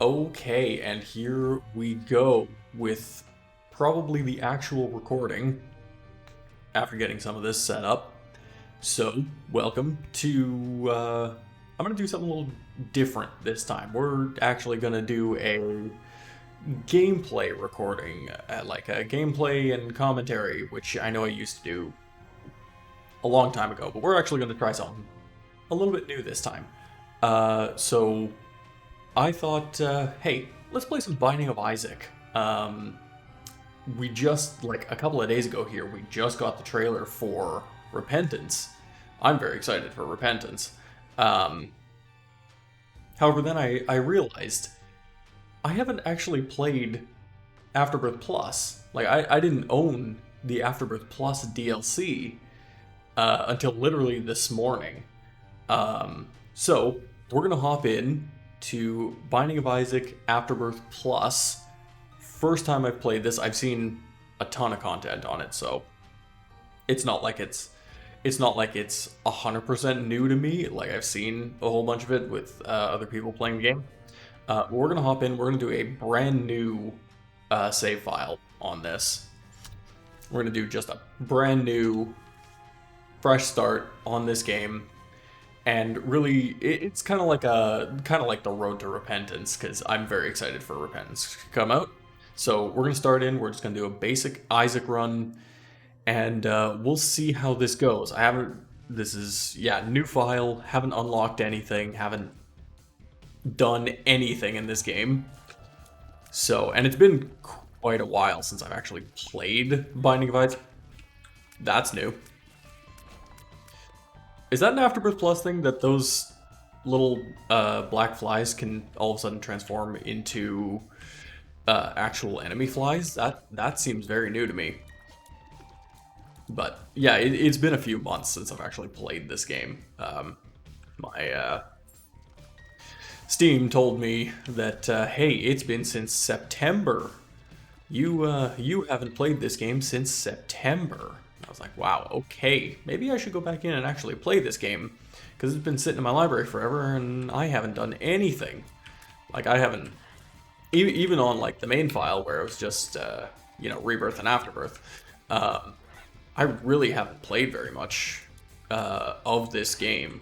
Okay, and here we go with probably the actual recording after getting some of this set up. So, welcome to, I'm going to do something a little different this time. We're actually going to do a gameplay recording, like a gameplay and commentary, which I know I used to do a long time ago, but we're actually going to try something a little bit new this time. So I thought, hey, let's play some Binding of Isaac. We just, like a couple of days ago here, we just got the trailer for Repentance. I'm very excited for Repentance. However, then I realized I haven't actually played Afterbirth Plus. Like, I didn't own the Afterbirth Plus DLC until literally this morning. So, we're going to hop in to Binding of Isaac Afterbirth Plus. First time I've played this, I've seen a ton of content on it, so it's not like it's 100% new to me. Like, I've seen a whole bunch of it with other people playing the game. We're gonna hop in. We're gonna do a brand new save file on this. We're gonna do just a brand new, fresh start on this game. And really, it's kind of like the road to Repentance, because I'm very excited for Repentance to come out. So we're gonna start in. We're just gonna do a basic Isaac run, and we'll see how this goes. I haven't. This is new file. Haven't unlocked anything. Haven't done anything in this game. So, and it's been quite a while since I've actually played Binding of Isaac. That's new. Is that an Afterbirth Plus thing, that those little black flies can all of a sudden transform into actual enemy flies? That seems very new to me. But yeah, it's been a few months since I've actually played this game. My Steam told me that hey, it's been since September. You haven't played this game since September. I was like, wow, okay, maybe I should go back in and actually play this game, because it's been sitting in my library forever and I haven't done anything. Like, I haven't, even on like the main file where it was just, Rebirth and Afterbirth, I really haven't played very much of this game.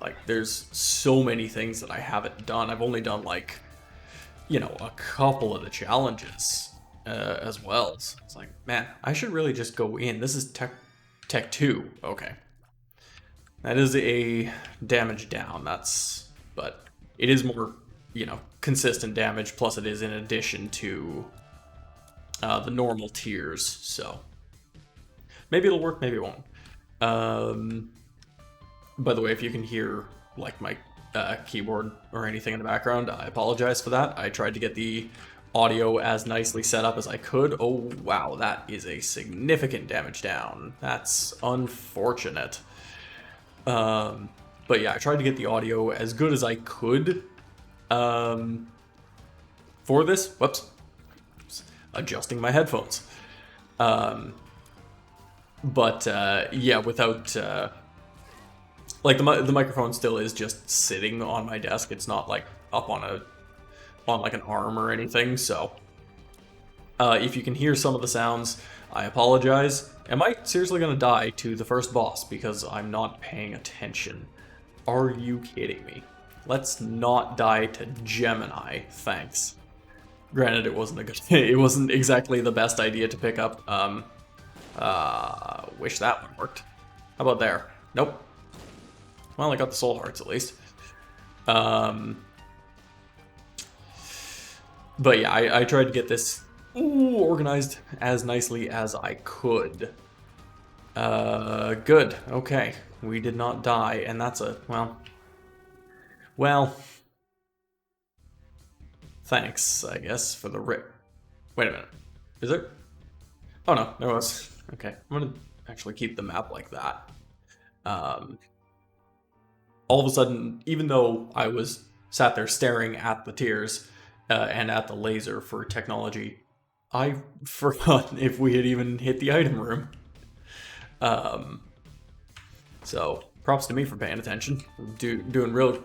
Like, there's so many things that I haven't done. I've only done like, a couple of the challenges. As well. So it's like, man, I should really just go in. This is Tech 2. Okay. That is a damage down. But it is more, consistent damage, plus it is in addition to the normal tiers, so maybe it'll work, maybe it won't. By the way, if you can hear, like, my keyboard or anything in the background, I apologize for that. I tried to get the audio as nicely set up as I could. Oh, wow, that is a significant damage down. That's unfortunate. But yeah, I tried to get the audio as good as I could for this. Whoops. Adjusting my headphones. But yeah, without... like, the microphone still is just sitting on my desk. It's not, like, up on like an arm or anything, so if you can hear some of the sounds, I apologize. Am I seriously gonna die to the first boss because I'm not paying attention? Are you kidding me? Let's not die to Gemini, thanks. Granted, it wasn't a good it wasn't exactly the best idea to pick up. Wish that one worked. How about there? Nope. Well, I got the soul hearts at least. But yeah, I tried to get this organized as nicely as I could. Good. Okay. We did not die, and that's a, well, thanks, I guess, for the rip. Wait a minute. Is there? Oh no, there was. Okay. I'm gonna actually keep the map like that. All of a sudden, even though I was sat there staring at the tiers, and at the laser for technology, I forgot if we had even hit the item room. So props to me for paying attention. Doing real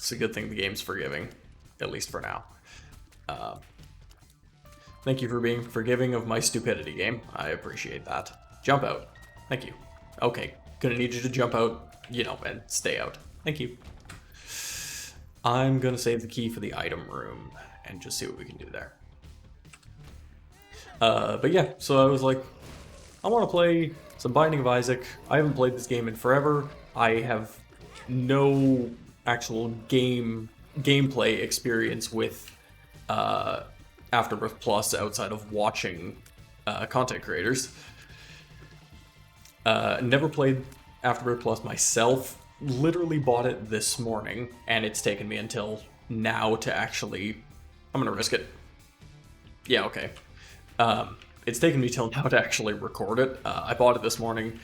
It's a good thing the game's forgiving, at least for now. Thank you for being forgiving of my stupidity, game. I appreciate that. Jump out. Thank you. Okay, gonna need you to jump out, you know, and stay out. Thank you. I'm gonna save the key for the item room and just see what we can do there. But yeah, so I was like, I want to play some Binding of Isaac. I haven't played this game in forever. I have no actual gameplay experience with Afterbirth Plus outside of watching content creators. Never played Afterbirth Plus myself. Literally bought it this morning, and it's taken me until now to actually... I'm gonna risk it. Yeah, okay. It's taken me till now to actually record it. I bought it this morning.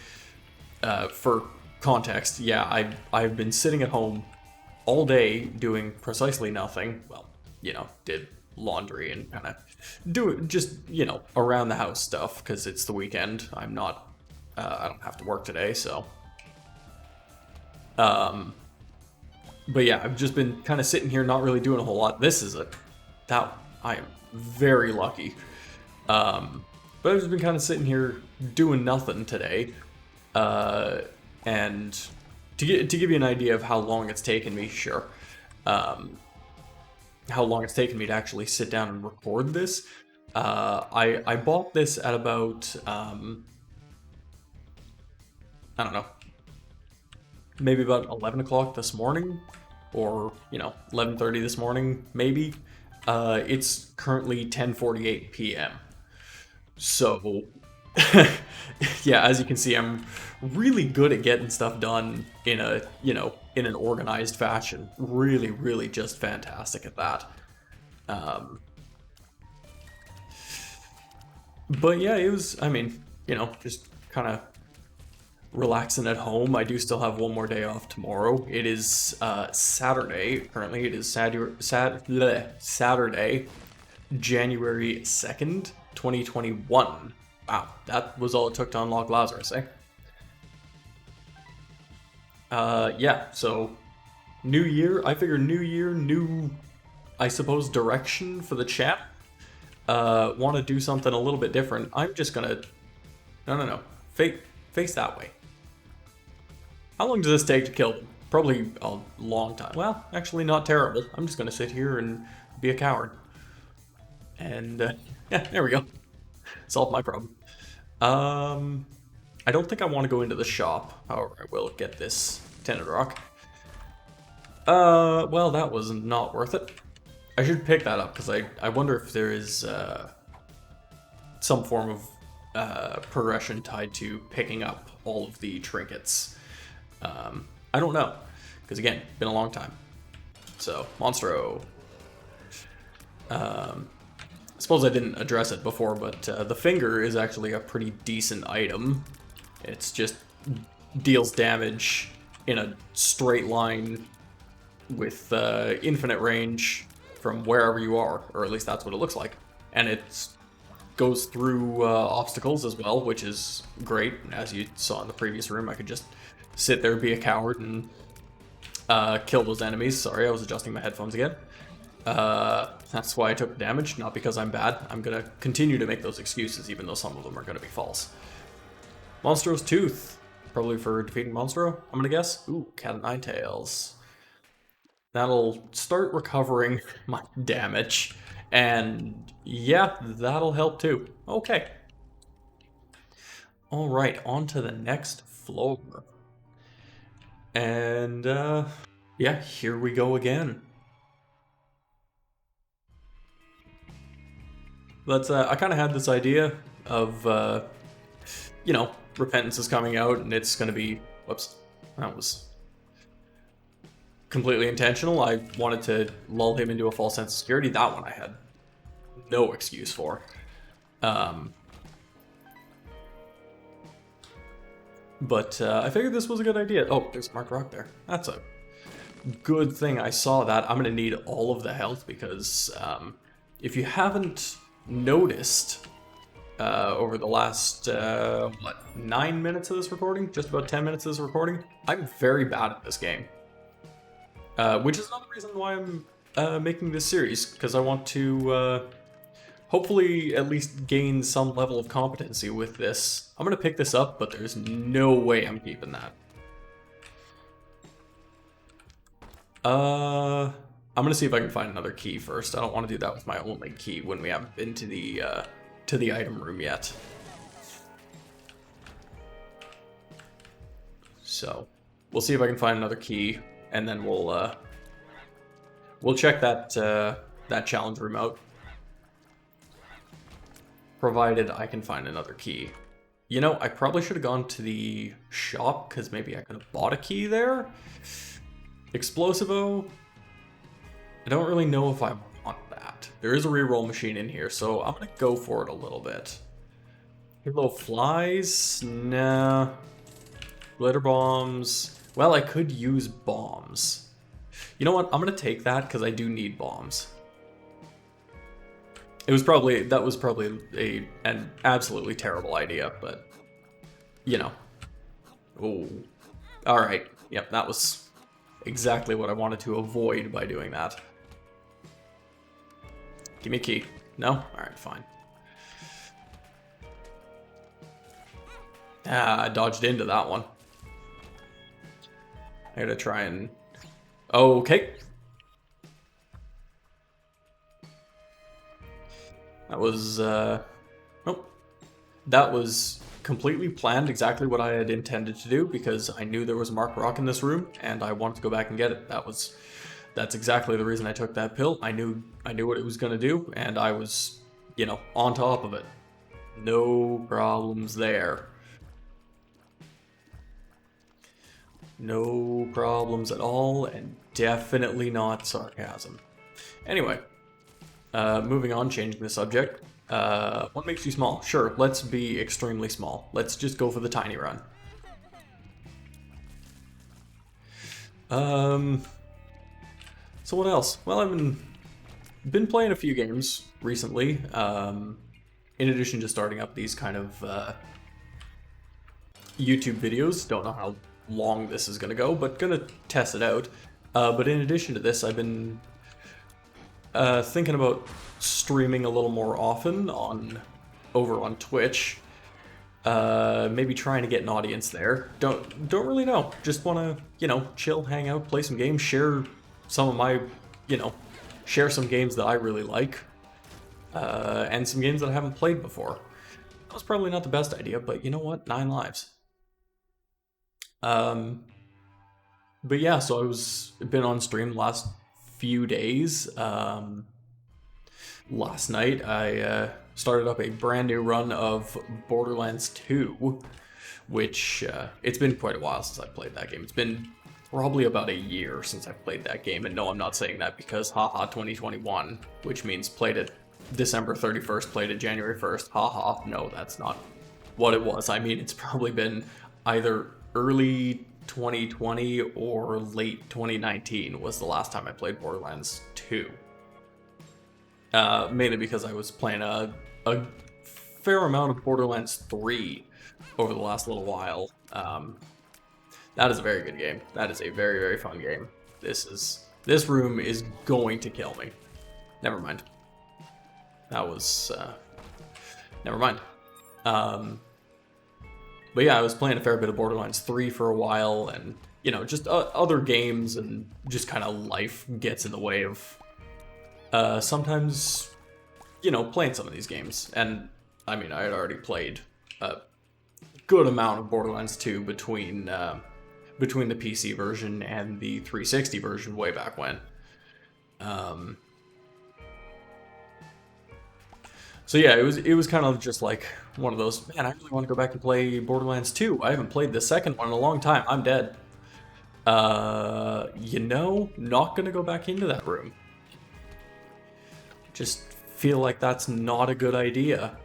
For context, yeah, I've been sitting at home all day doing precisely nothing. Well, you know, did laundry and kind of do it just, you know, around the house stuff, because it's the weekend. I don't have to work today, so... But yeah, I've just been kind of sitting here not really doing a whole lot. I am very lucky. But I've just been kind of sitting here doing nothing today. And to give you an idea of how long it's taken me, sure. How long it's taken me to actually sit down and record this. I bought this at about, I don't know, maybe about 11 o'clock this morning, or, you know, 11:30 this morning, maybe. It's currently 10:48 p.m. So, yeah, as you can see, I'm really good at getting stuff done in a, you know, in an organized fashion. Really, really just fantastic at that. But yeah, it was, I mean, you know, just kind of relaxing at home. I do still have one more day off tomorrow. It is Saturday. Currently, it is Saturday, January 2nd, 2021. Wow, that was all it took to unlock Lazarus, eh? Yeah, so new year. I figure new year, new, I suppose, direction for the chat. Want to do something a little bit different. I'm just gonna... No. Face that way. How long does this take to kill them? Probably a long time. Well, actually not terrible. I'm just gonna sit here and be a coward. And, yeah, there we go. Solved my problem. I don't think I want to go into the shop. However, I will get this tinted rock. Well, that was not worth it. I should pick that up, because I wonder if there is, some form of, progression tied to picking up all of the trinkets. I don't know, because again, been a long time. So, Monstro. I suppose I didn't address it before, but the finger is actually a pretty decent item. It's just deals damage in a straight line with infinite range from wherever you are, or at least that's what it looks like. And it goes through obstacles as well, which is great. As you saw in the previous room, I could just sit there, be a coward, and kill those enemies. Sorry, I was adjusting my headphones again. That's why I took damage, not because I'm bad. I'm gonna continue to make those excuses, even though some of them are gonna be false. Monstro's Tooth. Probably for defeating Monstro, I'm gonna guess. Ooh, Cat of Nine Tails. That'll start recovering my damage. And yeah, that'll help too. Okay. Alright, on to the next floor. And, yeah, here we go again. Let's, I kind of had this idea of, you know, Repentance is coming out and it's going to be, whoops, that was completely intentional. I wanted to lull him into a false sense of security. That one I had no excuse for. But I figured this was a good idea. Oh, there's a marked rock there. That's a good thing I saw that. I'm going to need all of the health because if you haven't noticed over the last, 9 minutes of this recording, just about 10 minutes of this recording, I'm very bad at this game. which is another reason why I'm making this series, because I want to hopefully at least gain some level of competency with this. I'm gonna pick this up, but there's no way I'm keeping that. I'm gonna see if I can find another key first. I don't want to do that with my only key when we haven't been to the item room yet. So we'll see if I can find another key, and then we'll check that challenge room out. Provided I can find another key. You know, I probably should have gone to the shop, because maybe I could have bought a key there. Explosivo. I don't really know if I want that. There is a reroll machine in here, so I'm gonna go for it a little bit. Little flies? Nah. Glitter bombs. Well, I could use bombs. You know what? I'm gonna take that because I do need bombs. That was probably an absolutely terrible idea, but you know. Oh. Alright. Yep, that was exactly what I wanted to avoid by doing that. Give me a key. No? Alright, fine. Ah, I dodged into that one. I gotta try and... Okay. That was, nope. That was completely planned, exactly what I had intended to do, because I knew there was a Mark Rock in this room, and I wanted to go back and get it. That's exactly the reason I took that pill. I knew what it was gonna do, and I was, you know, on top of it. No problems there. No problems at all, and definitely not sarcasm. Anyway, moving on, changing the subject. What makes you small? Sure, let's be extremely small. Let's just go for the tiny run. So what else? Well, I've been playing a few games recently, in addition to starting up these kind of YouTube videos. Don't know how long this is gonna go, but gonna test it out. But in addition to this, I've been thinking about streaming a little more often over on Twitch. Maybe trying to get an audience there. Don't really know. Just want to, you know, chill, hang out, play some games, share some of my, you know, share some games that I really like, and some games that I haven't played before. That was probably not the best idea, but you know what? 9 lives. But yeah, so I've been on stream the last few days. Last night I started up a brand new run of Borderlands 2, which it's been quite a while since I played that game. It's been probably about a year since I played that game, and no, I'm not saying that because haha 2021, which means played it December 31st, played it January 1st, haha. No, that's not what it was. I mean, it's probably been either early 2020 or late 2019 was the last time I played Borderlands 2. Mainly because I was playing a fair amount of Borderlands 3 over the last little while. That is a very good game. That is a very, very fun game. This room is going to kill me. Never mind. That was, never mind. But yeah, I was playing a fair bit of Borderlands 3 for a while, and, you know, just other games and just kind of life gets in the way of sometimes, you know, playing some of these games. And, I mean, I had already played a good amount of Borderlands 2 between the PC version and the 360 version way back when. So yeah, it was kind of just like one of those, man, I really want to go back and play Borderlands 2. I haven't played the second one in a long time. I'm dead. You know, not gonna go back into that room. Just feel like that's not a good idea.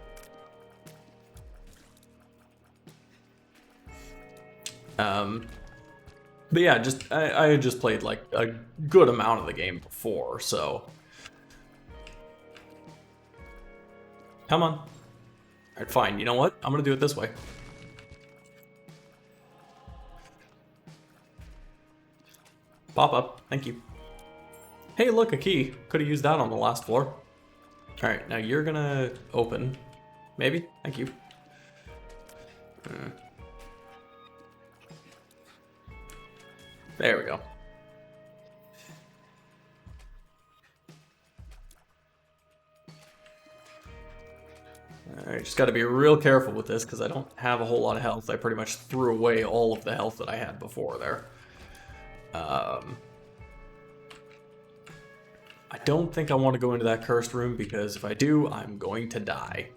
But yeah, I had just played like a good amount of the game before, so. Come on. Alright, fine. You know what? I'm gonna do it this way. Pop up. Thank you. Hey, look, a key. Could have used that on the last floor. Alright, now you're gonna open. Maybe? Thank you. There we go. Alright, just gotta be real careful with this because I don't have a whole lot of health. I pretty much threw away all of the health that I had before there. I don't think I want to go into that cursed room because if I do, I'm going to die.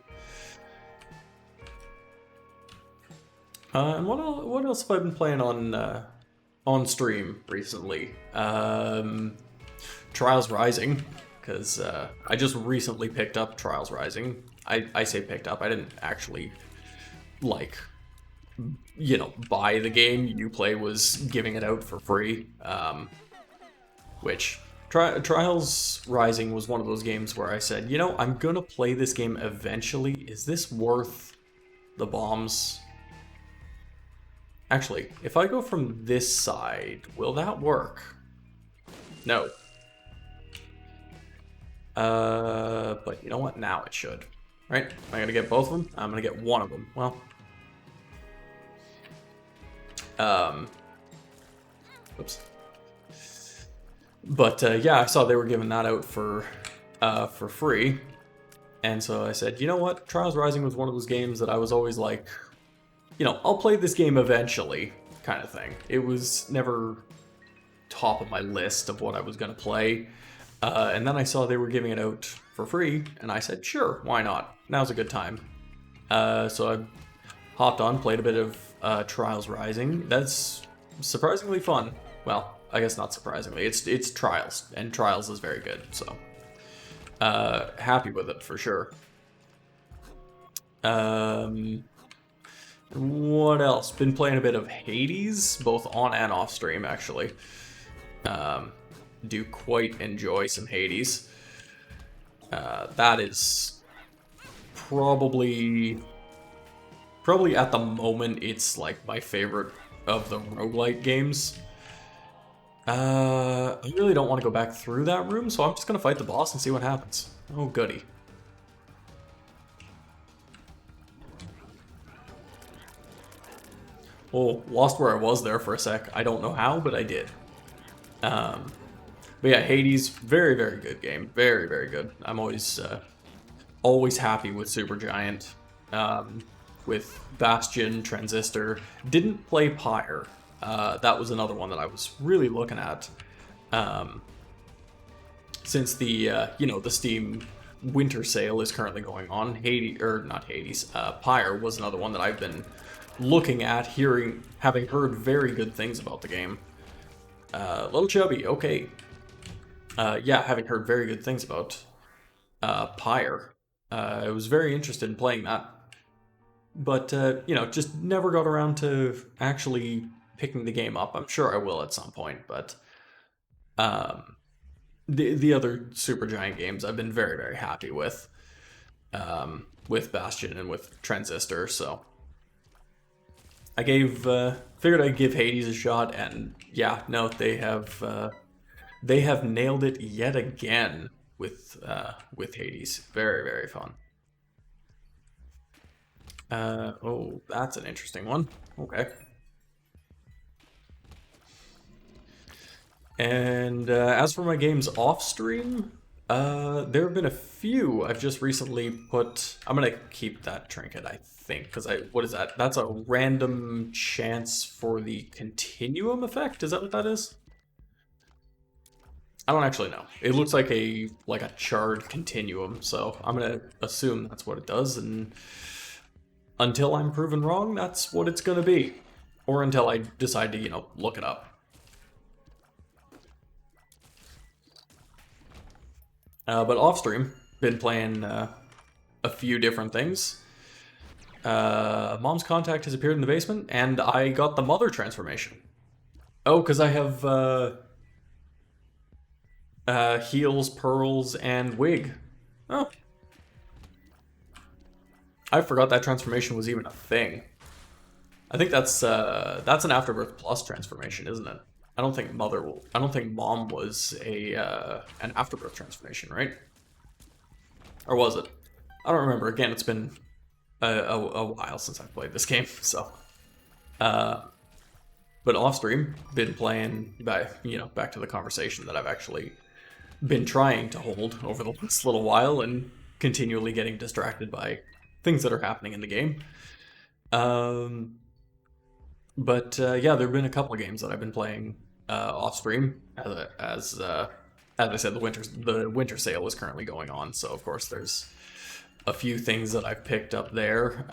And what else have I been playing on stream recently? Trials Rising, because I just recently picked up Trials Rising. I say picked up, I didn't actually, like, you know, buy the game. Uplay was giving it out for free, which... Trials Rising was one of those games where I said, you know, I'm gonna play this game eventually. Is this worth the bombs? Actually, if I go from this side, will that work? No. But you know what? Now it should. Right? Am I gonna get both of them? I'm gonna get one of them. Well. Oops. But yeah, I saw they were giving that out for free, and so I said, you know what, Trials Rising was one of those games that I was always like, you know, I'll play this game eventually, kind of thing. It was never top of my list of what I was gonna play, and then I saw they were giving it out for free, and I said, sure, why not? Now's a good time. So I hopped on, played a bit of Trials Rising. That's surprisingly fun. Well, I guess not surprisingly, it's Trials, and Trials is very good, so happy with it for sure. What else? Been playing a bit of Hades, both on and off stream actually. Do quite enjoy some Hades. That is probably at the moment it's like my favorite of the roguelike games. I really don't want to go back through that room, so I'm just going to fight the boss and see what happens. Oh, goody. Oh, lost where I was there for a sec. I don't know how, but I did. But yeah, Hades, very, very good game. Very, very good. I'm always happy with Supergiant. With Bastion, Transistor. Didn't play Pyre. That was another one that I was really looking at. Since the, you know, the Steam winter sale is currently going on. Pyre was another one that I've been looking at, having heard very good things about the game. Little Chubby, okay. Yeah, having heard very good things about Pyre. I was very interested in playing that. But, you know, just never got around to actually picking the game up. I'm sure I will at some point, but the other Supergiant games I've been very, very happy with Bastion and with Transistor, so I figured I'd give Hades a shot, and yeah, no, they have nailed it yet again with Hades. Very, very fun. Oh, that's an interesting one. Okay. And as for my games off stream, there have been a few I've just recently put... I'm going to keep that trinket, I think, because what is that? That's a random chance for the continuum effect? Is that what that is? I don't actually know. It looks like a charred continuum, so I'm going to assume that's what it does, and until I'm proven wrong, that's what it's going to be. Or until I decide to, you know, look it up. But off stream, been playing a few different things. Mom's contact has appeared in the basement, and I got the mother transformation. Oh, because I have heals, pearls, and wig. Oh. I forgot that transformation was even a thing. I think that's an Afterbirth Plus transformation, isn't it? I don't think Mom was a an Afterbirth transformation, right? Or was it? I don't remember. Again, it's been a while since I've played this game, so. But off stream, been playing back to the conversation that I've actually been trying to hold over the last little while and continually getting distracted by things that are happening in the game. But yeah, there have been a couple of games that I've been playing off stream as I said, the winter sale is currently going on, so of course there's a few things that I've picked up there,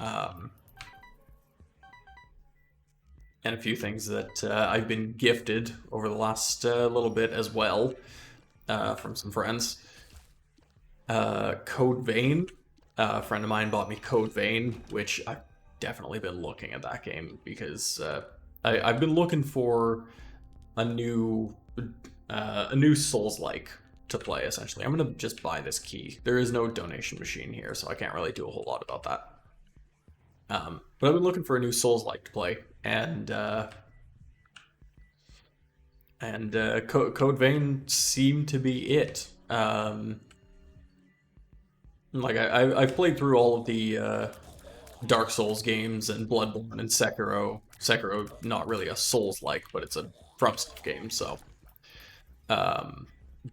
and a few things that I've been gifted over the last little bit as well from some friends. Code Vein, a friend of mine bought me Code Vein, which I've definitely been looking at that game because I've been looking for a new Souls-like to play, essentially. I'm going to just buy this key. There is no donation machine here, so I can't really do a whole lot about that. But I've been looking for a new Souls-like to play, and Code Vein seemed to be it. Like I've played through all of the Dark Souls games and Bloodborne and Sekiro. Sekiro, not really a Souls-like, but it's a FromSoft game, so.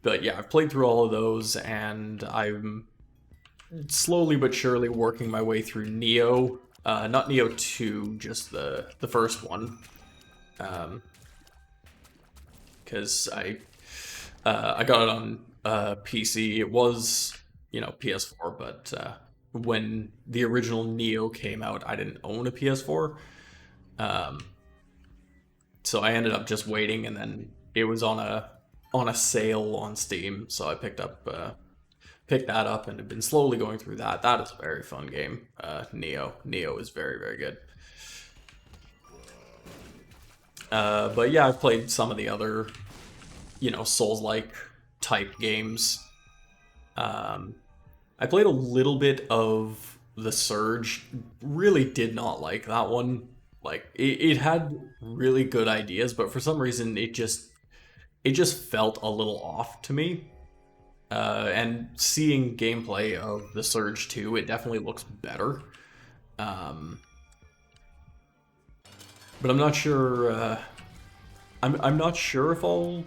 But yeah, I've played through all of those, and I'm slowly but surely working my way through Neo. Not Neo 2, just the first one. Because I got it on PC. It was, PS4, but when the original Neo came out, I didn't own a PS4. So I ended up just waiting, and then it was on a sale on Steam, so I picked that up and have been slowly going through that. That is a very fun game. Neo is very, very good. But yeah, I've played some of the other, Souls-like type games. I played a little bit of The Surge. Really did not like that one. Like, it had really good ideas, but for some reason it just felt a little off to me. And seeing gameplay of The Surge 2, it definitely looks better. But I'm not sure. I'm not sure if I'll.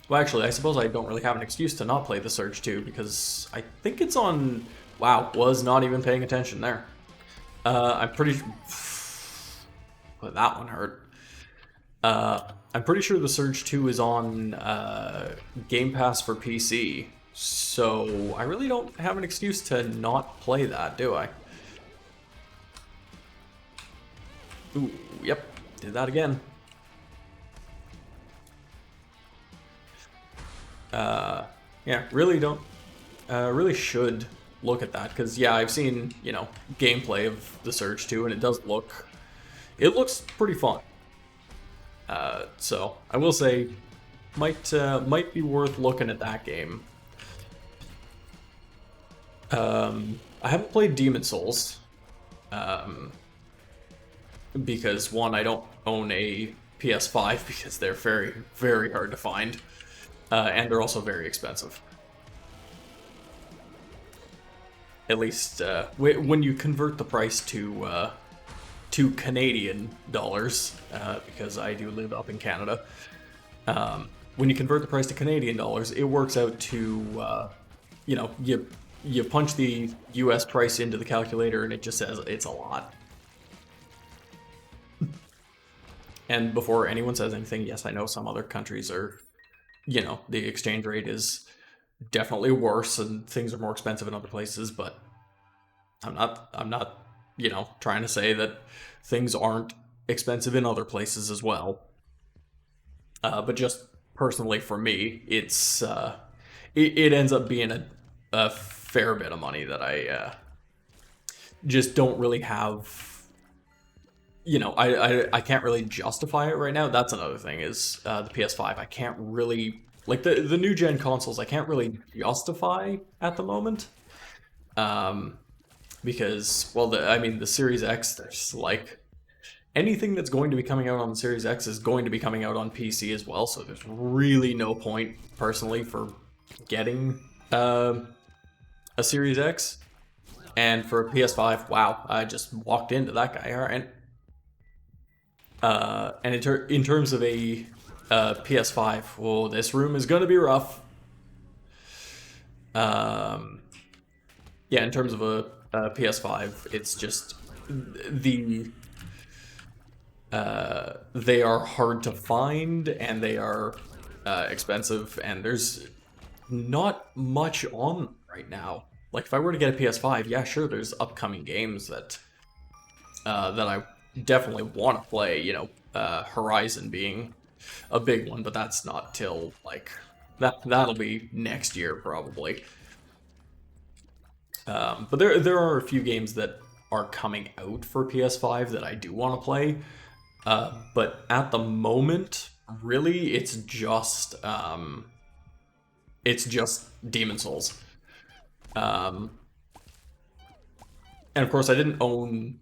Well, actually, I suppose I don't really have an excuse to not play The Surge 2 because I think it's on. Wow, was not even paying attention there. I'm pretty. Well, that one hurt. I'm pretty sure The Surge 2 is on Game Pass for PC, so I really don't have an excuse to not play that, do I? Ooh, yep, did that again. Yeah, really don't, really should look at that, because yeah, I've seen, gameplay of The Surge 2, and it looks pretty fun. So I will say, might be worth looking at that game. I haven't played Demon Souls, because one, I don't own a PS5 because they're very, very hard to find, and they're also very expensive. At least when you convert the price to Canadian dollars, because I do live up in Canada. When you convert the price to Canadian dollars, it works out to, you punch the US price into the calculator and it just says it's a lot. And before anyone says anything, yes, I know some other countries are, the exchange rate is definitely worse and things are more expensive in other places, but I'm not trying to say that things aren't expensive in other places as well. But just personally for me, it's it ends up being a fair bit of money that I just don't really have. I can't really justify it right now. That's another thing is the PS5. I can't really like the new gen consoles. I can't really justify at the moment. Because, well, the Series X, there's like, anything that's going to be coming out on the Series X is going to be coming out on PC as well, so there's really no point, personally, for getting a Series X. And for a PS5, wow, I just walked into that guy, alright. And in terms of a PS5, oh, this room is going to be rough. Yeah, in terms of a PS5, it's just they are hard to find, and they are expensive, and there's not much on them right now. Like, if I were to get a PS5, yeah, sure, there's upcoming games that I definitely want to play, you know, Horizon being a big one, but that's not till, like, that'll be next year, probably. But there are a few games that are coming out for PS5 that I do want to play. But at the moment, really, it's just Demon Souls. And of course, I didn't own,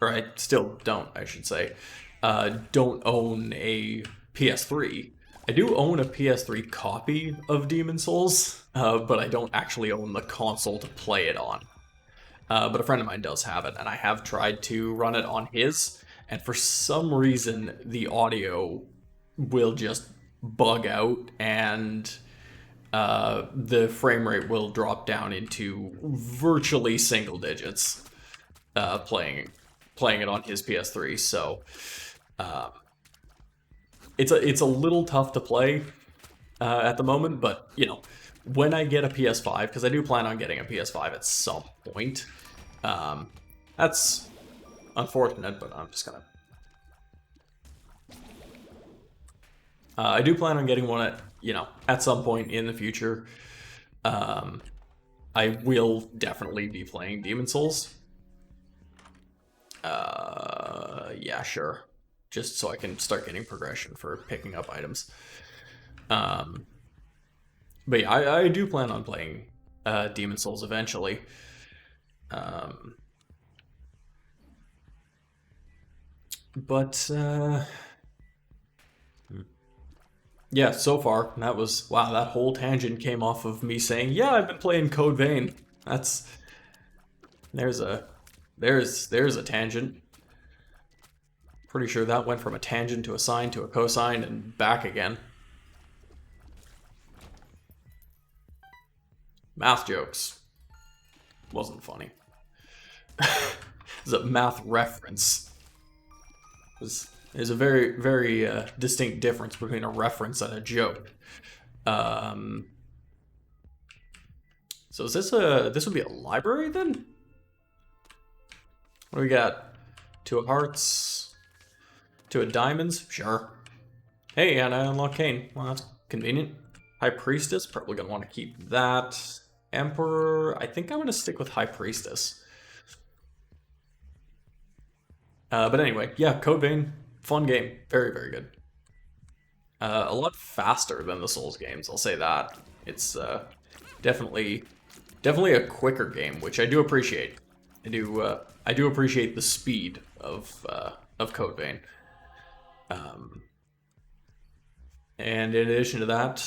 or I still don't, I should say, don't own a PS3. I do own a PS3 copy of Demon Souls, but I don't actually own the console to play it on. But a friend of mine does have it, and I have tried to run it on his, and for some reason, the audio will just bug out, and the frame rate will drop down into virtually single digits playing it on his PS3. So it's a little tough to play at the moment, but you know, when I get a PS5, because I do plan on getting a PS5 at some point, that's unfortunate, but I'm just gonna. I do plan on getting one at some point in the future. I will definitely be playing Demon Souls. Yeah, sure. Just so I can start getting progression for picking up items. But yeah, I do plan on playing Demon Souls eventually. But yeah, so far that was wow. That whole tangent came off of me saying, "Yeah, I've been playing Code Vein." There's a tangent. Pretty sure that went from a tangent to a sine to a cosine and back again. Math jokes. Wasn't funny. It's a math reference. There's a very, very distinct difference between a reference and a joke. So is this would be a library then? What do we got? Two of hearts, two of diamonds, sure. Hey, and I unlock Cain. Well, that's convenient. High Priestess, probably gonna want to keep that. Emperor, I think I'm gonna stick with High Priestess. But anyway, yeah, Code Vein, fun game, very, very good. A lot faster than the Souls games, I'll say that. It's definitely a quicker game, which I do appreciate. I do appreciate the speed of Code Vein. And in addition to that,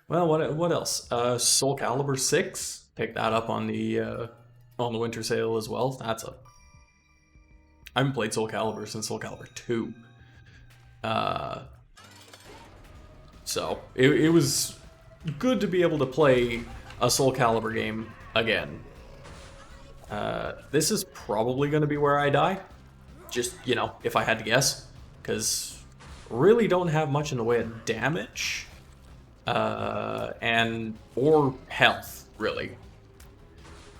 well, what else? Soul Calibur 6. Pick that up on the winter sale as well. I haven't played Soul Calibur since Soul Calibur 2. So it was good to be able to play a Soul Calibur game again. This is probably going to be where I die. Just, you know, if I had to guess. Because really don't have much in the way of damage. Or health, really.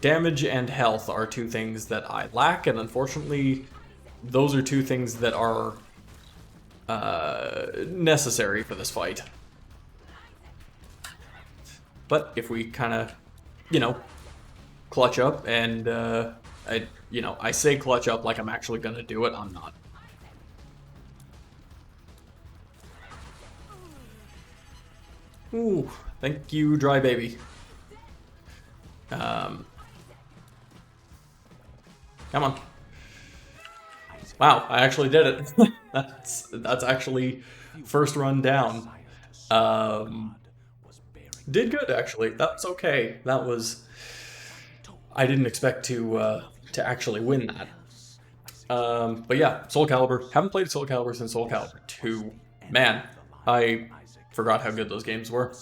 Damage and health are two things that I lack, and unfortunately, those are two things that are necessary for this fight. But if we kind of, you know, clutch up, and I say clutch up like I'm actually gonna do it. I'm not. Ooh, thank you, Dry Baby. Come on. Wow, I actually did it. That's actually first run down. Um, did good actually. That was okay. That was I didn't expect to actually win that. But yeah, Soul Calibur. Haven't played Soul Calibur since Soul Calibur 2. Man, I forgot how good those games were.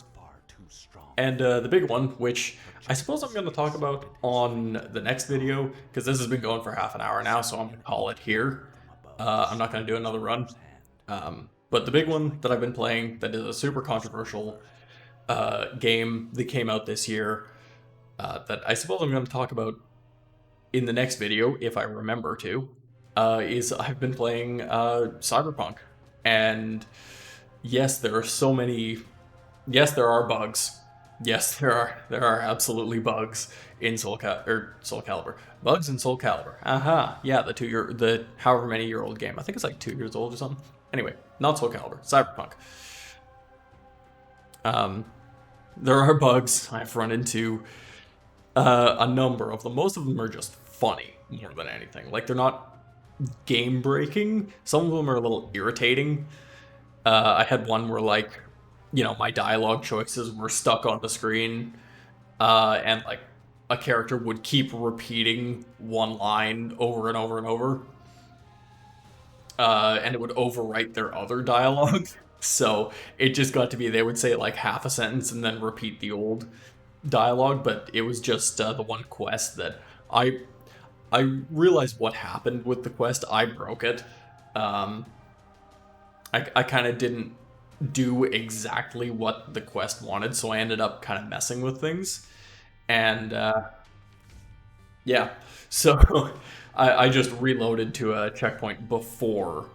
And the big one, which I suppose I'm going to talk about on the next video, because this has been going for half an hour now, so I'm going to call it here. I'm not going to do another run. But the big one that I've been playing that is a super controversial game that came out this year that I suppose I'm going to talk about in the next video, if I remember to, is I've been playing Cyberpunk. And yes, there are so many... Yes, there are bugs. Yes, there are absolutely bugs in Soul Calibur. Bugs in Soul Calibur. Aha. Yeah, the however many year old game. I think it's like 2 years old or something. Anyway, not Soul Calibur. Cyberpunk. There are bugs I've run into a number of them. Most of them are just funny more than anything. Like, they're not game breaking. Some of them are a little irritating. I had one where, like, you know, my dialogue choices were stuck on the screen, and like a character would keep repeating one line over and over and over, and it would overwrite their other dialogue. So it just got to be they would say like half a sentence and then repeat the old dialogue, but it was just the one quest that I realized what happened with the quest. I broke it. I kind of didn't do exactly what the quest wanted, so I ended up kind of messing with things. And yeah, so I just reloaded to a checkpoint before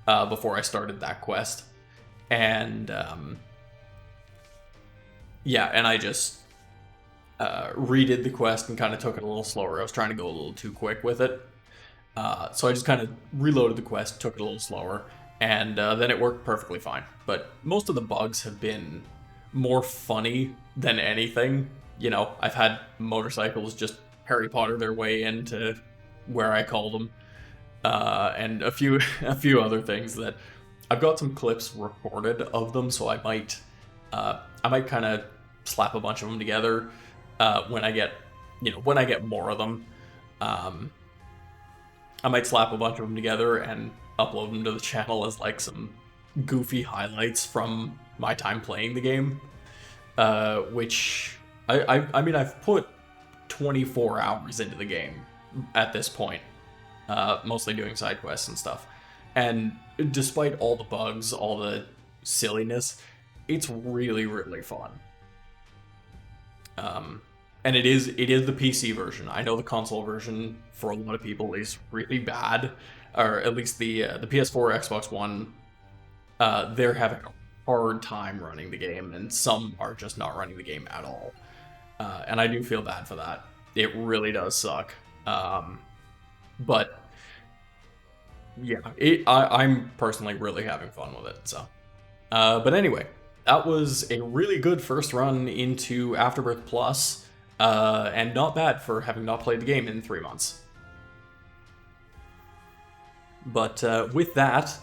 I started that quest. And yeah, and I just redid the quest and kind of took it a little slower. I was trying to go a little too quick with it. So I just kind of reloaded the quest, took it a little slower, and then it worked perfectly fine. But most of the bugs have been more funny than anything. You know, I've had motorcycles just Harry Potter their way into where I call them, and a few a few other things that I've got some clips recorded of them, so I might kind of slap a bunch of them together when I get more of them. I might slap a bunch of them together and upload them to the channel as like some goofy highlights from my time playing the game, which I mean I've put 24 hours into the game at this point, mostly doing side quests and stuff, and despite all the bugs, all the silliness, it's really fun. And it is the PC version. I know the console version for a lot of people is really bad, or at least the PS4, Xbox One. They're having a hard time running the game, and some are just not running the game at all. And I do feel bad for that. It really does suck. But yeah, I'm personally really having fun with it. So, but anyway, that was a really good first run into Afterbirth Plus. And not bad for having not played the game in 3 months. But with that,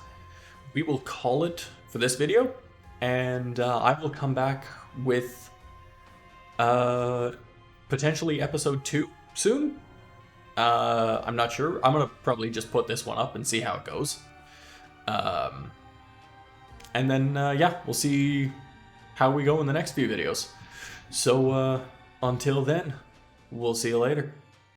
we will call it for this video, and I will come back with potentially episode 2 soon. I'm not sure. I'm gonna probably just put this one up and see how it goes. And then yeah, we'll see how we go in the next few videos. So until then, we'll see you later.